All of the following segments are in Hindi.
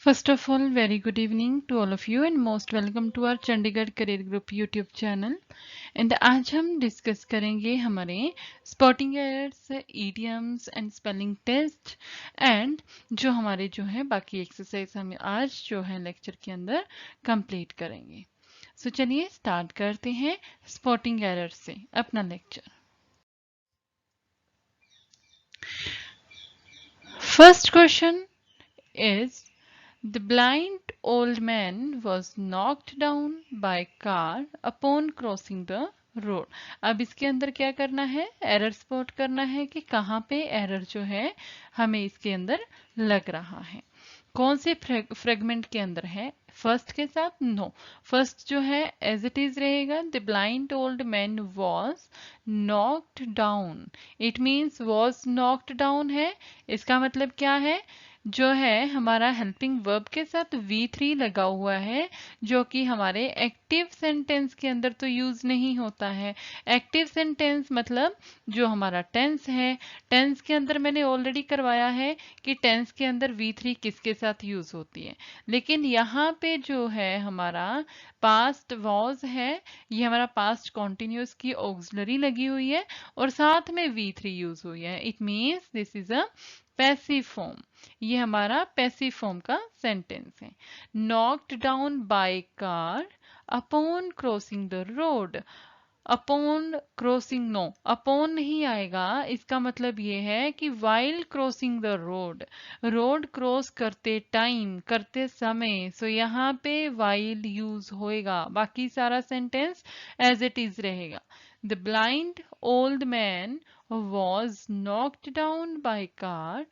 First of all, very good evening to all of you and most welcome to our Chandigarh Career Group YouTube channel. And आज हम डिस्कस करेंगे हमारे spotting errors, idioms and spelling test and जो हमारे जो है बाकी एक्सरसाइज हम आज जो है लेक्चर के अंदर कंप्लीट करेंगे. सो चलिए स्टार्ट करते हैं स्पॉटिंग एरर से अपना lecture. First question is the blind old man was knocked down by car upon crossing the road. अब इसके अंदर क्या करना है, एरर स्पॉट करना है कि कहाँ पे एरर जो है हमें इसके अंदर लग रहा है. कौन से फ्रेगमेंट के अंदर है, फर्स्ट के साथ नो. फर्स्ट जो है एज इट इज रहेगा. The blind old man was knocked down. It means was knocked down है. इसका मतलब क्या है, जो है हमारा हेल्पिंग वर्ब के साथ V3 लगा हुआ है, जो कि हमारे एक्टिव सेंटेंस के अंदर तो यूज नहीं होता है. एक्टिव सेंटेंस मतलब जो हमारा टेंस है, टेंस के अंदर मैंने ऑलरेडी करवाया है कि टेंस के अंदर V3 किसके साथ यूज होती है. लेकिन यहाँ पे जो है हमारा पास्ट वॉज है, ये हमारा पास्ट कॉन्टिन्यूस की ऑक्सिलरी लगी हुई है और साथ में V3 यूज हुई है. It means this is a passive form. ये हमारा पैसिव फॉर्म का सेंटेंस है. Knocked down by car upon crossing the road. Upon crossing no, upon नहीं आएगा. इसका मतलब ये है कि while crossing the road, road cross करते टाइम, करते समय. सो यहाँ पे वाइल यूज होएगा, बाकी सारा सेंटेंस एज इट इज रहेगा. The blind old man was knocked down by car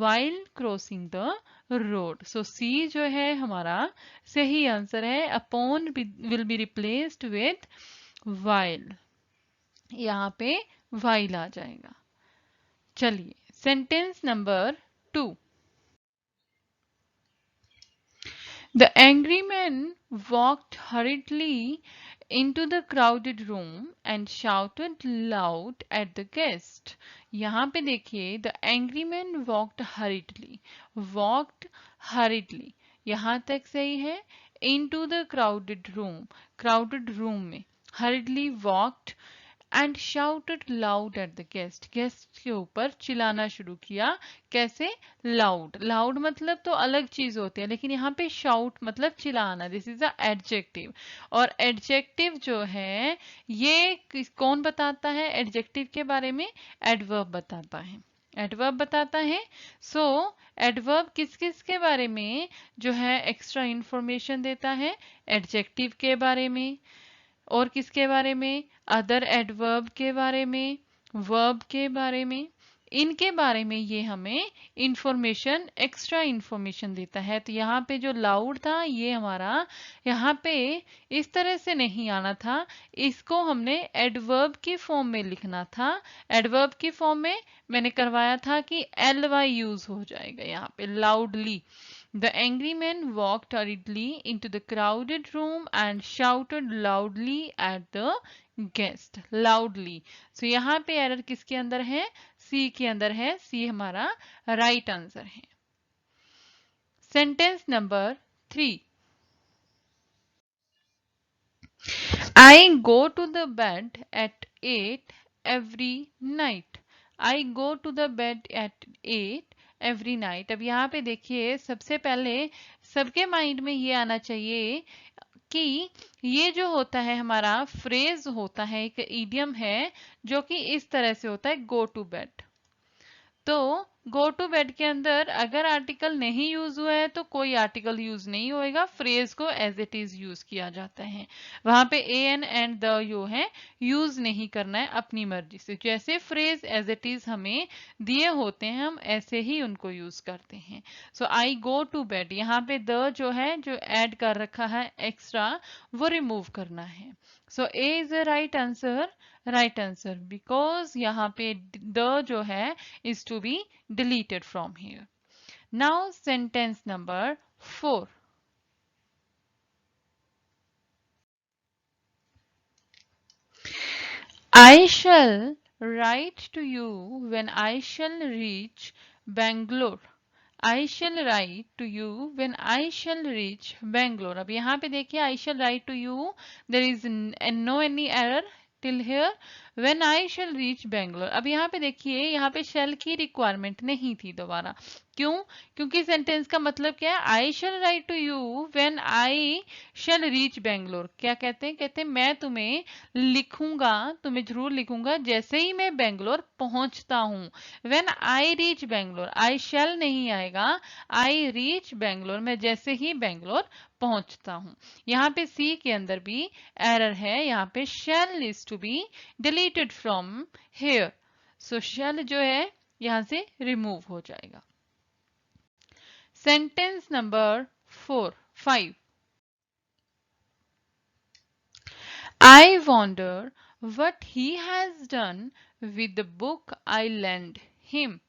while crossing the road. So C जो है हमारा सही आंसर है. Upon will be replaced with while. यहाँ पे while आ जाएगा. चलिए sentence number 2. The angry man walked hurriedly into the crowded room and shouted loud at the guest. यहाँ पे देखिए, the angry man walked hurriedly. walked hurriedly यहाँ तक सही है. into the crowded room में hurriedly walked and shouted loud at the guest. Guest के ऊपर चिल्लाना शुरू किया. कैसे, लाउड. लाउड मतलब तो अलग चीज होती है, लेकिन यहाँ पे शाउट मतलब चिल्लाना. This is a adjective. और एडजेक्टिव जो है ये कौन बताता है एडजेक्टिव के बारे में, एडवर्ब बताता है. एडवर्ब बताता है. सो एडवर्ब किस किस के बारे में जो है एक्स्ट्रा इंफॉर्मेशन देता है, एडजेक्टिव के बारे में और किसके बारे में, अदर एडवर्ब के बारे में, वर्ब के बारे में. इनके बारे में ये हमें इंफॉर्मेशन, एक्स्ट्रा इंफॉर्मेशन देता है. तो यहाँ पे जो लाउड था ये हमारा यहाँ पे इस तरह से नहीं आना था. इसको हमने एडवर्ब की फॉर्म में लिखना था. एडवर्ब की फॉर्म में मैंने करवाया था कि ly यूज हो जाएगा यहाँ पे, loudly. The angry man walked hurriedly into the crowded room and shouted loudly at the guest. Loudly. So यहाँ पे एरर किसके अंदर है, सी के अंदर है. सी हमारा राइट आंसर है. Sentence number 3. I go to the bed at 8 every night. I go to the bed at 8 every night. अब यहाँ पे देखिए, सबसे पहले सबके माइंड में ये आना चाहिए कि ये जो होता है हमारा फ्रेज होता है, एक इडियम है जो कि इस तरह से होता है, गो टू बेड. तो गो टू बेड के अंदर अगर आर्टिकल नहीं यूज हुआ है तो कोई आर्टिकल यूज नहीं होएगा, फ्रेज को एज इट इज यूज किया जाता है. वहां पे एन एंड द यो है, यूज नहीं करना है अपनी मर्जी से. जैसे फ्रेज एज इट इज हमें दिए होते हैं हम ऐसे ही उनको यूज करते हैं. सो आई गो टू बेड, यहाँ पे द जो है जो ऐड कर रखा है एक्स्ट्रा वो रिमूव करना है. So A is a right answer. Right answer because यहाँ पे द जो है is to be deleted from here. Now sentence number 4. I shall write to you when I shall reach Bangalore. I shall write to you when I shall reach Bangalore. अब यहाँ पे देखिए I shall write to you, there is no any error till here. When I shall reach Bangalore. अब यहाँ पे देखिए यहाँ पे shall की रिक्वायरमेंट नहीं थी दोबारा। क्यों? क्योंकि सेंटेंस का मतलब क्या है? I shall write to you when I shall reach Bangalore. क्या कहते हैं? कहते हैं मैं तुम्हें लिखूंगा, तुम्हें जरूर लिखूंगा जैसे ही मैं बेंगलोर पहुंचता हूं। When I reach Bangalore, I shall नहीं आएगा, I reach Bangalore, मैं जैसे ही बेंगलोर पहुंचता हूं। यहाँ पे सी के अंदर भी एरर है, यहाँ पे shall is to be deleted from here. So shall जो है यहाँ से रिमूव हो जाएगा। Sentence number 5. I wonder what he has done with the book I lent him.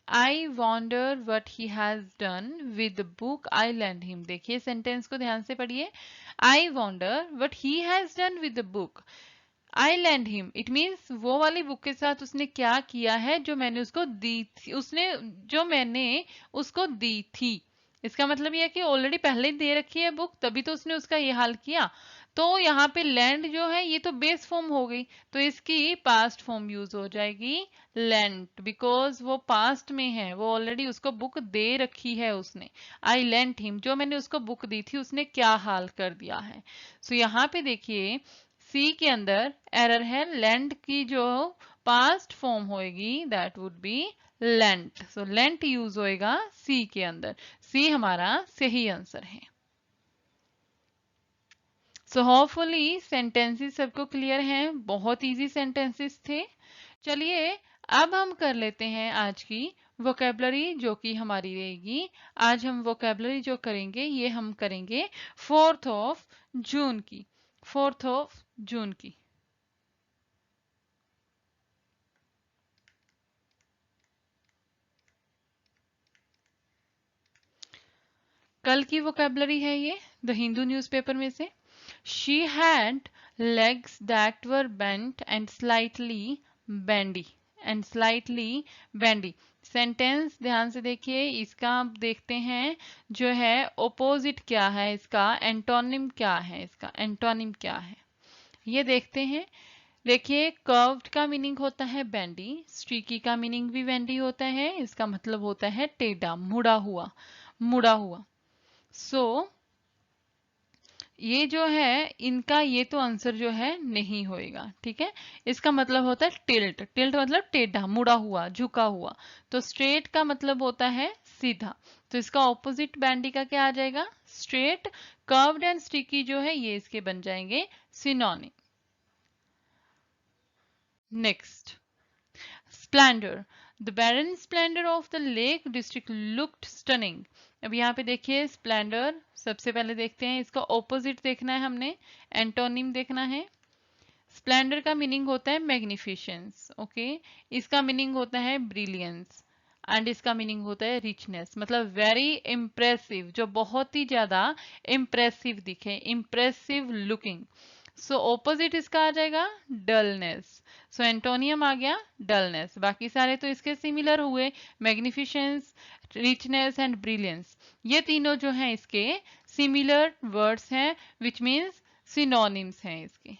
I wonder what he has done with the book I lent him. देखिए सेंटेंस को ध्यान से पढ़िए। I wonder what he has done with the book I lent him. It means वो वाली बुक के साथ उसने क्या किया है जो मैंने उसको दी थी, जो मैंने उसको दी थी। इसका मतलब यह है कि ऑलरेडी पहले ही दे रखी है बुक, तभी तो उसने उसका ये हाल किया। तो यहाँ पे लैंड जो है ये तो बेस फॉर्म हो गई, तो इसकी पास्ट फॉर्म यूज हो जाएगी लेंट, बिकॉज वो पास्ट में है, वो ऑलरेडी उसको बुक दे रखी है उसने। आई लेंट हिम, जो मैंने उसको बुक दी थी उसने क्या हाल कर दिया है। सो यहाँ पे देखिए सी के अंदर एरर है, लेंट की जो पास्ट फॉर्म होएगी that would be lent. So lent use होएगा सी के अंदर। सी हमारा सही आंसर है। सो होपफुली सेंटेंसेस सबको क्लियर हैं, बहुत इजी सेंटेंसेस थे। चलिए अब हम कर लेते हैं आज की वोकेबलरी जो कि हमारी रहेगी। आज हम वोकेबलरी जो करेंगे ये हम करेंगे 4th ऑफ जून की। 4th ऑफ जून की। कल की वोकेबलरी है ये द हिंदू न्यूज़पेपर में से। She had legs that were bent and slightly bendy. And slightly bendy. Sentence ध्यान से देखिए, इसका आप देखते हैं जो है ओपोजिट क्या है, इसका एंटोनिम क्या है, इसका एंटोनिम क्या है ये देखते हैं। देखिए कर्व्ड का मीनिंग होता है बेंडी, स्ट्रीकी का मीनिंग भी बेंडी होता है, इसका मतलब होता है टेढ़ा, मुड़ा हुआ, मुड़ा हुआ। सो ये जो है इनका ये तो आंसर जो है नहीं होएगा, ठीक है। इसका मतलब होता है टिल्ट, टिल्ट मतलब टेढ़ा, मुड़ा हुआ, झुका हुआ। तो स्ट्रेट का मतलब होता है सीधा, तो इसका ऑपोजिट बैंडी का क्या आ जाएगा, स्ट्रेट। कर्व्ड एंड स्टिकी जो है ये इसके बन जाएंगे synonym. Next, splendour. The barren splendour of the Lake District looked stunning. अब यहाँ पे देखिए स्प्लेंडर, सबसे पहले देखते हैं इसका ऑपोजिट देखना है, हमने एंटोनिम देखना है। स्प्लेंडर का मीनिंग होता है मैग्निफिशेंस, ओके। इसका मीनिंग होता है ब्रिलियंस एंड इसका मीनिंग होता है रिचनेस, मतलब वेरी इंप्रेसिव, जो बहुत ही ज्यादा इंप्रेसिव दिखे, इंप्रेसिव लुकिंग। सो ऑपोजिट इसका आ जाएगा डलनेस। सो एंटोनियम आ गया डलनेस, बाकी सारे तो इसके सिमिलर हुए, मैग्निफिशेंस, रिचनेस एंड ब्रिलियंस। ये तीनों जो हैं इसके सिमिलर वर्ड्स हैं, विच मीन्स सिनोनिम्स हैं इसके।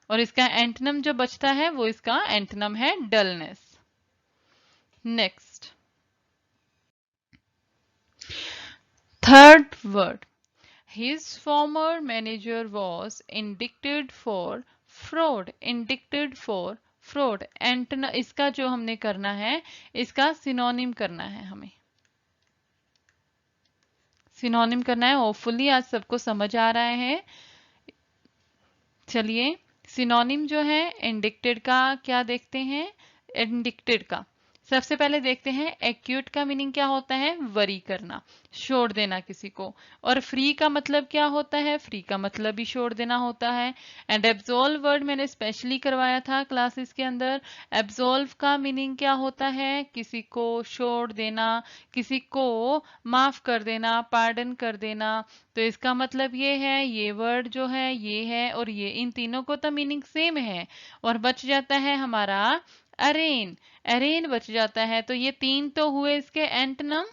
और इसका एंटनम जो बचता है वो इसका एंटनम है dullness. Next, third word, his former manager was indicted for fraud. Indicted for fraud, एंटन इसका जो हमने करना है इसका सिनोनिम करना है, हमें सिनोनिम करना है। होपफुली आज सबको समझ आ रहा है। चलिए सिनोनिम जो है इंडिक्टेड का क्या देखते हैं। इंडिक्टेड का सबसे पहले देखते हैं एक्यूट का मीनिंग क्या होता है, वरी करना, छोड़ देना किसी को। और फ्री का मतलब क्या होता है, फ्री का मतलब भी छोड़ देना होता है। एंड एब्जॉल्व वर्ड मैंने स्पेशली करवाया था क्लासेस के अंदर। एब्जॉल्व का मीनिंग क्या होता है, किसी को छोड़ देना, किसी को माफ कर देना, पार्डन कर देना। तो इसका मतलब ये है, ये वर्ड जो है ये है और ये, इन तीनों को तो मीनिंग सेम है। और बच जाता है हमारा अरेन, अरेन बच जाता है। तो ये 3 तो हुए इसके एंटोनिम।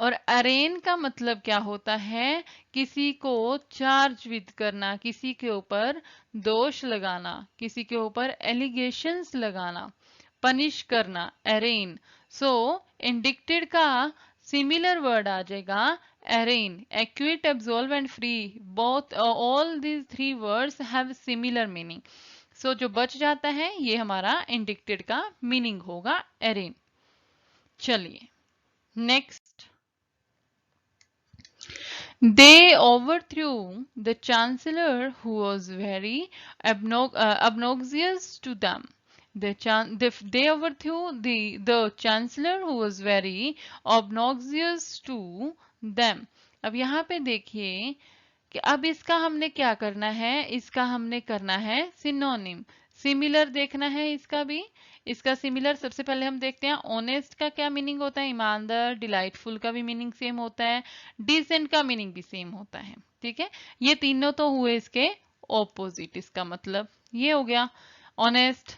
और अरेन का मतलब क्या होता है? किसी को चार्ज विद करना, किसी के ऊपर दोष लगाना, किसी के ऊपर एलिगेशंस लगाना, पनिश करना, अरेन। सो इंडिक्टेड का सिमिलर वर्ड आ जाएगा arraign. Acquit, absolve and free, both all these three words have similar meaning. So जो बच जाता है ये हमारा इंडिक्टेड का मीनिंग होगा अरेन। चलिए next. They overthrew the chancellor who was very obnoxious to them. They overthrew the chancellor who was very obnoxious to them. अब यहाँ पे देखिए कि अब इसका हमने क्या करना है, इसका हमने करना है सिनोनिम। सिमिलर देखना है इसका भी। इसका सिमिलर सबसे पहले हम देखते हैं ऑनेस्ट का क्या मीनिंग होता है, ईमानदार। डिलाइटफुल का भी मीनिंग सेम होता है। डिसेंट का मीनिंग भी सेम होता है। ठीक है, ये तीनों तो हुए इसके ऑपोजिट। इसका मतलब ये हो गया ऑनेस्ट।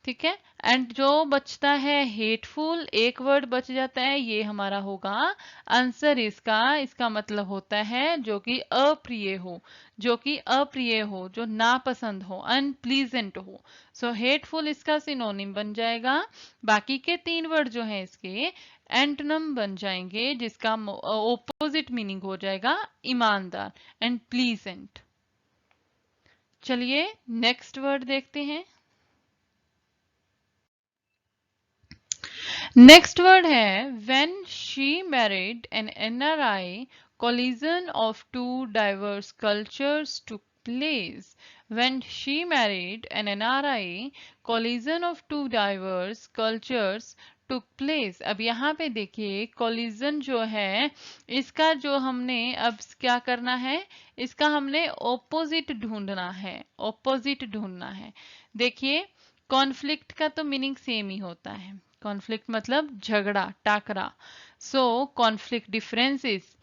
ठीक है, एंड जो बचता है हेटफुल, एक वर्ड बच जाता है, ये हमारा होगा आंसर इसका। इसका मतलब होता है जो कि अप्रिय हो, जो कि अप्रिय हो, जो नापसंद हो, अनप्लीजेंट हो। सो हेटफुल इसका सिनोनिम बन जाएगा। बाकी के 3 वर्ड जो हैं इसके एंटोनिम बन जाएंगे, जिसका ओपोजिट मीनिंग हो जाएगा ईमानदार एंड प्लीजेंट। चलिए नेक्स्ट वर्ड देखते हैं। नेक्स्ट वर्ड है when she married an NRI, collision of two diverse cultures took place. When she married an NRI, collision of two diverse cultures took place. अब यहाँ पे देखिए collision जो है इसका जो हमने अब क्या करना है, इसका हमने opposite ढूंढना है, opposite ढूंढना है। देखिए कॉन्फ्लिक्ट का तो मीनिंग सेम ही होता है। कॉन्फ्लिक्ट मतलब झगड़ा, टाकरा। सो कॉन्फ्लिक्ट डिफरेंसेस।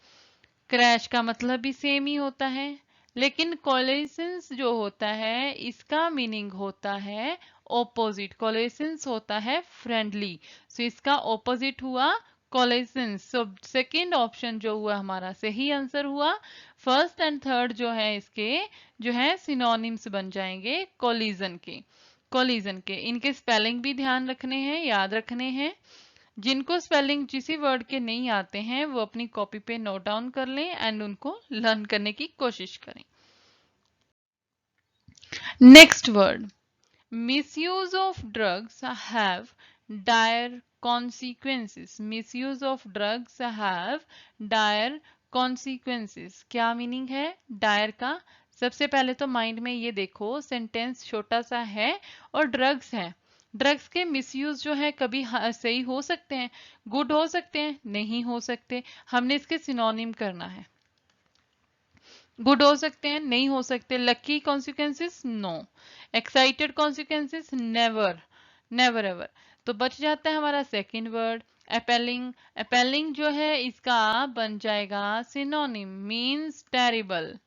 क्रैश का मतलब भी सेम ही होता है। लेकिन कोलिशंस जो होता है इसका मीनिंग होता है ऑपोजिट। कोलिशंस होता है फ्रेंडली। सो इसका ऑपोजिट हुआ कोलिशंस। सो सेकंड ऑप्शन जो हुआ हमारा सही आंसर हुआ। फर्स्ट एंड थर्ड जो है इसके जो है सिनोनिम्स बन जाएंगे कोलिजन के। कोलिजन के इनके स्पेलिंग भी ध्यान रखने हैं, याद रखने हैं। जिनको स्पेलिंग किसी वर्ड के नहीं आते हैं वो अपनी कॉपी पे नोट डाउन कर लें एंड उनको लर्न करने की कोशिश करें। Next word, misuse of drugs have dire consequences. Misuse of drugs have dire consequences. क्या मीनिंग है डायर का? सबसे पहले तो माइंड में ये देखो सेंटेंस छोटा सा है और ड्रग्स है। ड्रग्स के मिसयूज जो है कभी सही हो सकते हैं, गुड हो सकते हैं, नहीं हो सकते। हमने इसके सिनोनिम करना है। गुड हो सकते हैं, नहीं हो सकते। Lucky consequences, no. Excited consequences, never, never ever. तो बच जाता है हमारा सेकंड वर्ड अपेलिंग। अपेलिंग जो है इसका बन जाएगा सिनोनिम, मीन्स टेरिबल।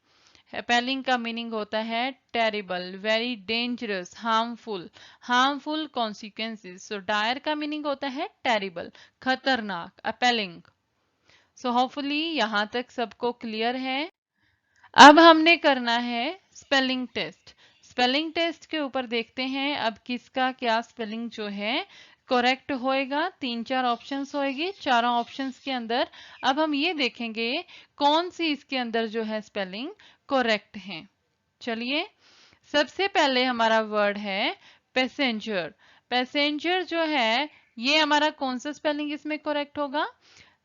अपेलिंग का मीनिंग होता है terrible, very dangerous, harmful, harmful consequences. So dire का मीनिंग होता है टेरिबल, खतरनाक, अपेलिंग। सो होपफुली यहां तक सबको क्लियर है। अब हमने करना है स्पेलिंग टेस्ट। स्पेलिंग टेस्ट के ऊपर देखते हैं अब किसका क्या स्पेलिंग जो है करेक्ट होएगा। 3-4 ऑप्शंस होएगी, चारों ऑप्शंस के अंदर अब हम ये देखेंगे कौन सी इसके अंदर जो है स्पेलिंग करेक्ट है। चलिए सबसे पहले हमारा वर्ड है पैसेंजर। पैसेंजर जो है ये हमारा कौन सा स्पेलिंग इसमें करेक्ट होगा?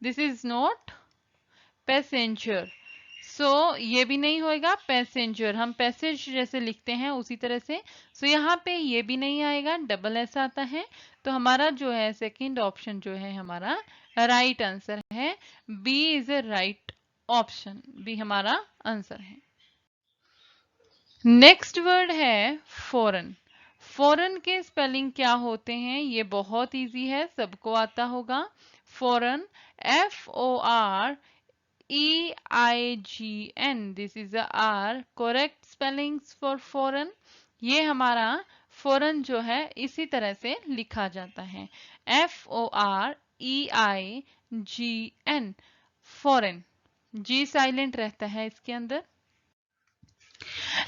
This is not passenger. So ये भी नहीं होएगा पैसेंजर, हम पैसेज जैसे लिखते हैं उसी तरह से। सो यहाँ पे ये भी नहीं आएगा, डबल एस आता है। तो हमारा जो है सेकंड ऑप्शन जो है हमारा राइट आंसर है। B is a right option, B हमारा आंसर है। नेक्स्ट वर्ड है फॉरेन। फॉरेन के स्पेलिंग क्या होते हैं? ये बहुत इजी है, सबको आता होगा। Foreign, FOREIGN, this is are correct spellings for foreign. ये हमारा फॉरेन जो है इसी तरह से लिखा जाता है, FOREIGN, फॉरेन, जी साइलेंट रहता है इसके अंदर।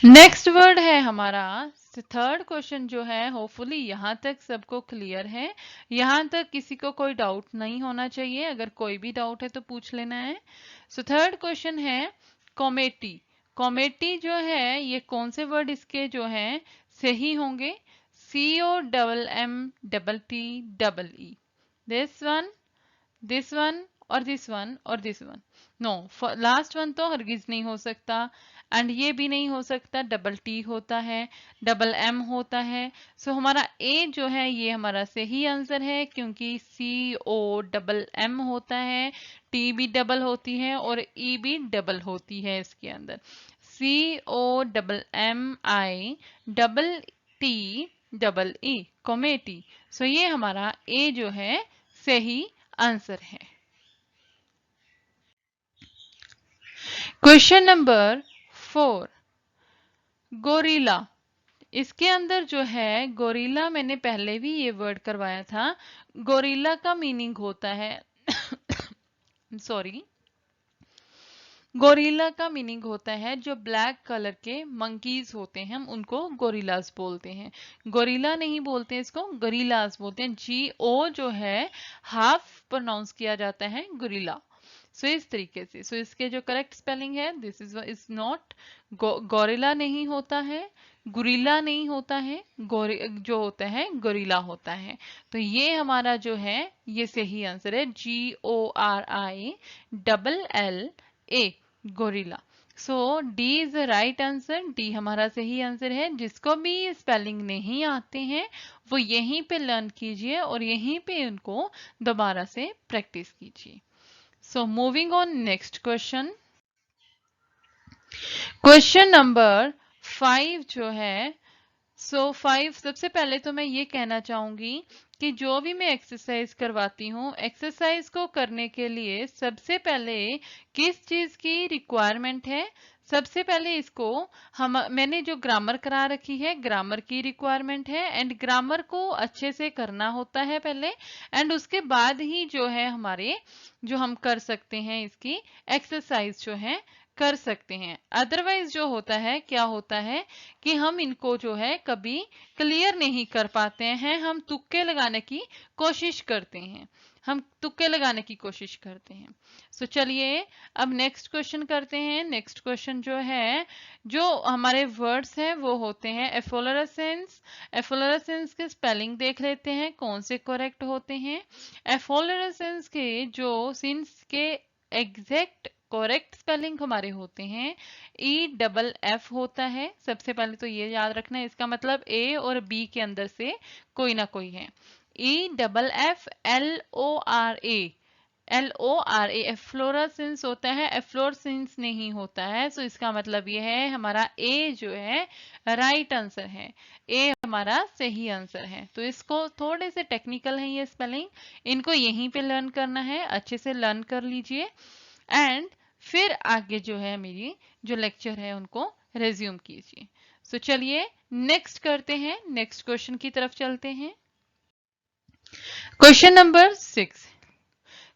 नेक्स्ट वर्ड है हमारा थर्ड क्वेश्चन जो है, होपफुली यहाँ तक सबको क्लियर है, यहाँ तक किसी को कोई डाउट नहीं होना चाहिए, अगर कोई भी डाउट है तो पूछ लेना है। सो थर्ड क्वेश्चन है कॉमेटी। कॉमेटी जो है ये कौन से वर्ड इसके जो हैं सही होंगे, COMMTTE, दिस वन और दिस वन और this one. No, last one तो हरगिज नहीं हो सकता, एंड ये भी नहीं हो सकता, डबल टी होता है, डबल एम होता है। सो हमारा ए जो है ये हमारा सही आंसर है, क्योंकि COMM होता है, टी भी डबल होती है और ई भी डबल होती है इसके अंदर, COMMI, कॉमेटी। सो ये हमारा ए जो है सही आंसर है। Question number 4, gorilla. इसके अंदर जो है गोरिल्ला, मैंने पहले भी ये वर्ड करवाया था। गोरिल्ला का मीनिंग होता है सॉरी, गोरिल्ला का मीनिंग होता है जो ब्लैक कलर के मंकीज होते हैं, हम उनको गोरिल्लास बोलते हैं। गोरिल्ला नहीं बोलते, इसको गोरिल्लास बोलते हैं। GO जो है हाफ प्रोनाउंस किया जाता है गोरिल्ला। सो इस तरीके से, सो इसके जो करेक्ट स्पेलिंग है, दिस इज नॉट, गोरिल्ला नहीं होता है, गुरिल्ला नहीं होता है, जो होता है गोरिल्ला होता है। तो ये हमारा जो है ये सही आंसर है, GORILLA, gorilla. So D is the right answer, D हमारा सही आंसर है। जिसको भी स्पेलिंग नहीं आते हैं वो यहीं पे लर्न कीजिए और यहीं पे उनको दोबारा से प्रैक्टिस कीजिए। So moving on next question, question number 5 जो है, सो 5, सबसे पहले तो मैं ये कहना चाहूंगी कि जो भी मैं एक्सरसाइज करवाती हूँ, एक्सरसाइज को करने के लिए सबसे पहले किस चीज की रिक्वायरमेंट है, सबसे पहले इसको मैंने जो ग्रामर करा रखी है, ग्रामर की रिक्वायरमेंट है, एंड ग्रामर को अच्छे से करना होता है पहले, एंड उसके बाद ही जो है हमारे जो हम कर सकते हैं इसकी एक्सरसाइज जो है कर सकते हैं। अदरवाइज जो होता है, क्या होता है कि हम इनको जो है कभी क्लियर नहीं कर पाते हैं, हम तुक्के लगाने की कोशिश करते हैं, हम तुक्के लगाने की कोशिश करते हैं। सो चलिए अब नेक्स्ट क्वेश्चन करते हैं। नेक्स्ट क्वेश्चन जो है, जो हमारे वर्ड्स हैं वो होते हैं एफोलरेसेंस। एफोलरेसेंस के स्पेलिंग देख लेते हैं कौन से करेक्ट होते हैं। एफोलरेसेंस के जो सिंस के एग्जैक्ट करेक्ट स्पेलिंग हमारे होते हैं, EFF होता है। सबसे पहले तो ये याद रखना है, इसका मतलब A और B के अंदर से कोई ना कोई है। EFF LORA, एफ्लोरेसेंस होता है, एफ्लोरेसेंस नहीं होता है। सो इसका मतलब ये है हमारा A जो है राइट आंसर है, A हमारा सही आंसर है। तो इसको थोड़े से टेक्निकल है ये स्पेलिंग, इनको यहीं पे लर्न करना है, अच्छे से लर्न कर लीजिए, एंड फिर आगे जो है मेरी जो लेक्चर है उनको रेज्यूम कीजिए। सो चलिए नेक्स्ट करते हैं, नेक्स्ट क्वेश्चन की तरफ चलते हैं। क्वेश्चन नंबर 6,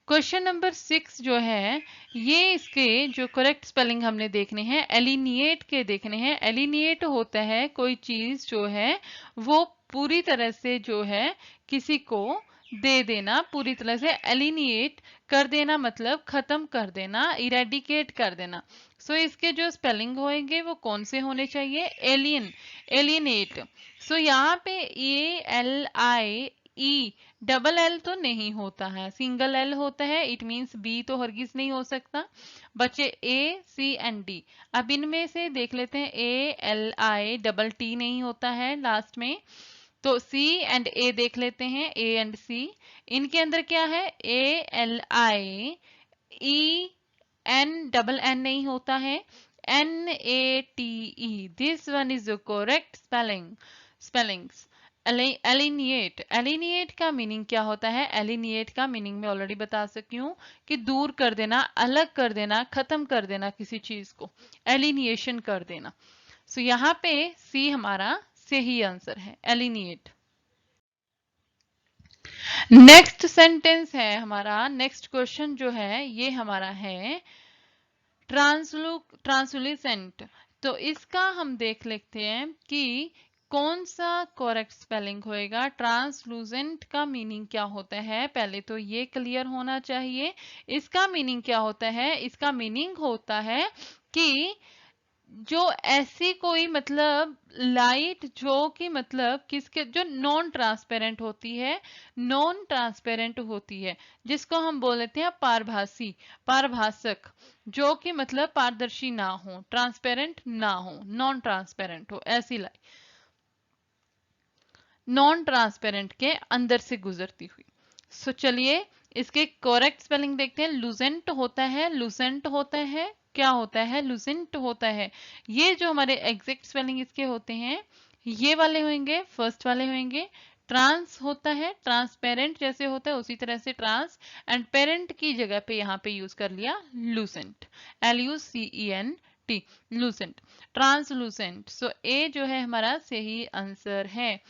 क्वेश्चन नंबर 6 जो है ये इसके जो करेक्ट स्पेलिंग हमने देखने हैं, एलिनिएट के देखने हैं। एलिनिएट होता है कोई चीज जो है वो पूरी तरह से जो है किसी को दे देना, पूरी तरह से एलिनिएट कर देना, मतलब खत्म कर देना, इरेडिकेट कर देना। सो इसके जो स्पेलिंग होंगे वो कौन से होने चाहिए, एलिनेट। सो यहाँ पे ALIE, डबल एल तो नहीं होता है, सिंगल एल होता है, इट मीन्स बी तो हरगिज नहीं हो सकता। बच्चे ACND, अब इनमें से देख लेते हैं, ALI, नहीं होता है लास्ट में, तो C एंड A देख लेते हैं, A एंड C। इनके अंदर क्या है, ALIEN, डबल एन नहीं होता है, NATE, this one is the correct spellings. Alienate, alienate का मीनिंग क्या होता है, एलिनिएट का मीनिंग मैं ऑलरेडी बता सकती हूँ कि दूर कर देना, अलग कर देना, खत्म कर देना किसी चीज को, एलिनिएशन कर देना। सो यहाँ पे सी हमारा सही आंसर है एलिनिएट। नेक्स्ट सेंटेंस है हमारा, नेक्स्ट क्वेश्चन जो है ये हमारा है ट्रांसलूसेंट। तो इसका हम देख लेते हैं कि कौन सा करेक्ट स्पेलिंग होएगा। ट्रांसलूसेंट का मीनिंग क्या होता है, पहले तो ये क्लियर होना चाहिए। इसका मीनिंग क्या होता है, इसका मीनिंग होता है कि जो ऐसी कोई मतलब लाइट जो कि मतलब किसके, जो नॉन ट्रांसपेरेंट होती है, नॉन ट्रांसपेरेंट होती है, जिसको हम बोल लेते हैं पारभासी, पारभासक, जो कि मतलब पारदर्शी ना हो, ट्रांसपेरेंट ना हो, नॉन ट्रांसपेरेंट हो, ऐसी लाइट, नॉन ट्रांसपेरेंट के अंदर से गुजरती हुई। सो चलिए इसके करेक्ट स्पेलिंग देखते हैं। लुसेंट होता है, लुसेंट होता है, क्या होता है, लुसेंट होता है। ये जो हमारे एग्जैक्ट स्पेलिंग इसके होते हैं ये वाले होंगे, फर्स्ट वाले होंगे। ट्रांस होता है, ट्रांसपेरेंट जैसे होता है उसी तरह से ट्रांस, एंड पेरेंट की जगह पे यहाँ पे यूज कर लिया लूसेंट, LUCENT, लूसेंट, ट्रांसलूसेंट। सो ए जो है हमारा सही आंसर है।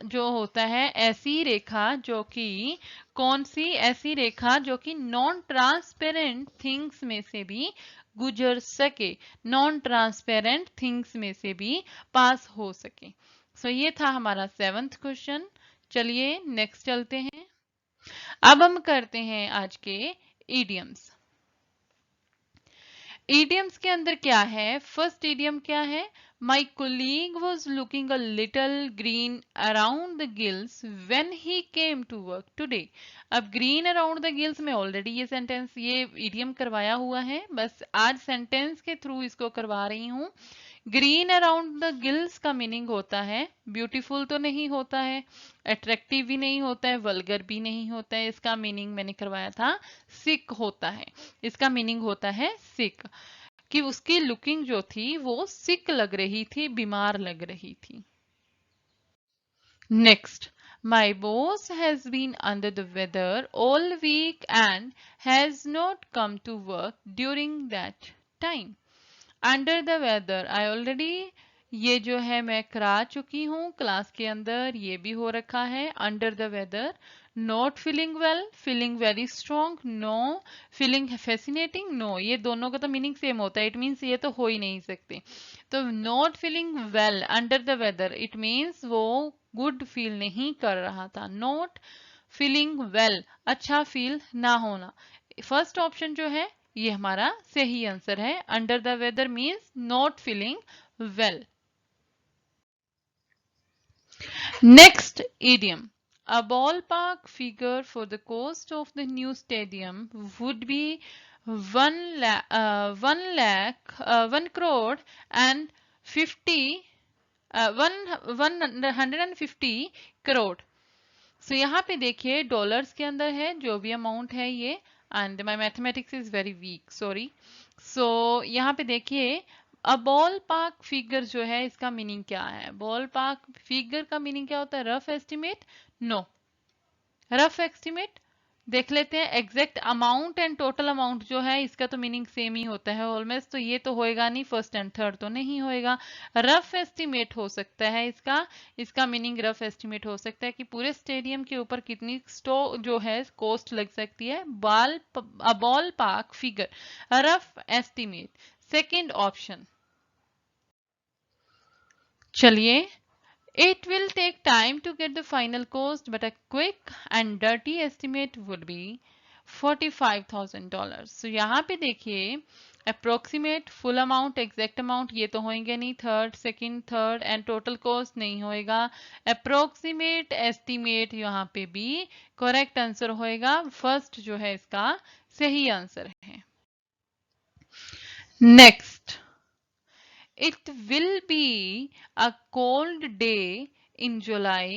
जो होता है ऐसी रेखा जो कि, कौन सी ऐसी रेखा जो कि नॉन ट्रांसपेरेंट थिंग्स में से भी गुजर सके, नॉन ट्रांसपेरेंट थिंग्स में से भी पास हो सके। सो ये था हमारा 7th क्वेश्चन। चलिए नेक्स्ट चलते हैं। अब हम करते हैं आज के इडियम्स। इडियम्स के अंदर क्या है, फर्स्ट इडियम क्या है, my colleague was looking a little green around the gills when he came to work today. अब ग्रीन अराउंड द गिल्स में ऑलरेडी ये सेंटेंस, ये इडियम करवाया हुआ है, बस आज सेंटेंस के थ्रू इसको करवा रही हूं। ग्रीन अराउंड द गिल्स का मीनिंग होता है ब्यूटीफुल तो नहीं होता है, अट्रैक्टिव भी नहीं होता है, वल्गर भी नहीं होता है। इसका मीनिंग मैंने करवाया था सिक होता है, इसका मीनिंग होता है सिक, कि उसकी लुकिंग जो थी वो सिक लग रही थी, बीमार लग रही थी। Next, my boss has been under the weather all week and has not come to work during that time. Under the whether I already ये जो है मैं करा चुकी हूँ क्लास के अंदर, ये भी हो रखा है। Under the weather, not feeling well, feeling very strong, no, feeling fascinating, no, ये दोनों का तो मीनिंग सेम होता है, इट मीन्स ये तो हो ही नहीं सकते। तो not feeling well under the weather, it means वो गुड फील नहीं कर रहा था। नॉट फीलिंग वेल, अच्छा फील ना होना। फर्स्ट ऑप्शन जो है ये हमारा सही आंसर है। Under the weather means not feeling well. Next idiom. A ballpark figure for the cost of the new stadium would be 1 crore and 150 crore. सो यहाँ पे देखिए डॉलर्स के अंदर है जो भी अमाउंट है ये, and my mathematics is very weak, sorry. So यहाँ पे देखिए अ बॉल पार्क फिगर जो है इसका मीनिंग क्या है, बॉल पार्क फिगर का मीनिंग क्या होता है, rough estimate, no, rough estimate देख लेते हैं। Exact amount and total amount जो है इसका तो मीनिंग सेम ही होता है ऑलमोस्ट, तो ये तो होएगा नहीं, फर्स्ट एंड थर्ड तो नहीं होएगा। रफ एस्टिमेट हो सकता है इसका, इसका मीनिंग रफ एस्टिमेट हो सकता है कि पूरे स्टेडियम के ऊपर कितनी स्टो जो है कॉस्ट लग सकती है। Ballpark figure, rough estimate, second option. चलिए, it will take time to get the final cost, but a quick and dirty estimate would be $45,000. So यहाँ पे देखिए approximate, full amount, exact amount ये तो होंगे नहीं, third, second, third and total cost नहीं होएगा। अप्रोक्सीमेट, एस्टिमेट यहाँ पे भी करेक्ट आंसर होएगा। फर्स्ट जो है इसका सही आंसर है। Next, it will be a cold day in July.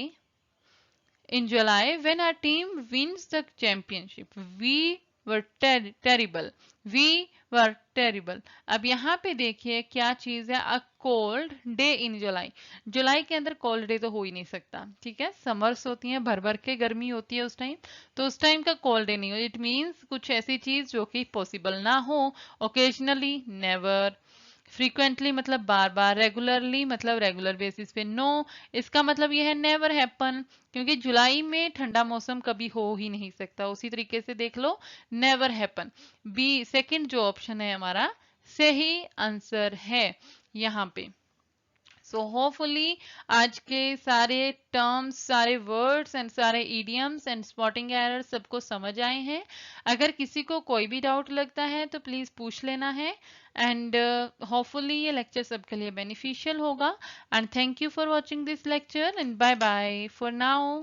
In July, when our team wins the championship, we were terrible. We were terrible. अब यहाँ पे देखिए क्या चीज है, अ कोल्ड डे इन जुलाई। जुलाई के अंदर कोल्ड डे तो हो ही नहीं सकता, ठीक है। समर्स होती हैं, भर भर के गर्मी होती है उस टाइम, तो उस टाइम का कोल्ड डे नहीं हो। इट मीन्स कुछ ऐसी चीज जो कि पॉसिबल ना हो, ओकेजनली, नेवर, फ्रीक्वेंटली मतलब बार बार, रेगुलरली मतलब रेगुलर बेसिस पे। नो, इसका मतलब ये है नेवर हैपन, क्योंकि जुलाई में ठंडा मौसम कभी हो ही नहीं सकता। उसी तरीके से देख लो, नेवर हैपन। बी सेकंड जो ऑप्शन है हमारा सही आंसर है यहाँ पे। सो होपफुली आज के सारे टर्म्स, सारे वर्ड्स एंड सारे इडियम्स एंड स्पॉटिंग एरर सबको समझ आए हैं। अगर किसी को कोई भी डाउट लगता है तो प्लीज पूछ लेना है। एंड होपफुली ये लेक्चर सबके लिए बेनिफिशियल होगा। And thank you for watching this lecture and bye bye for now.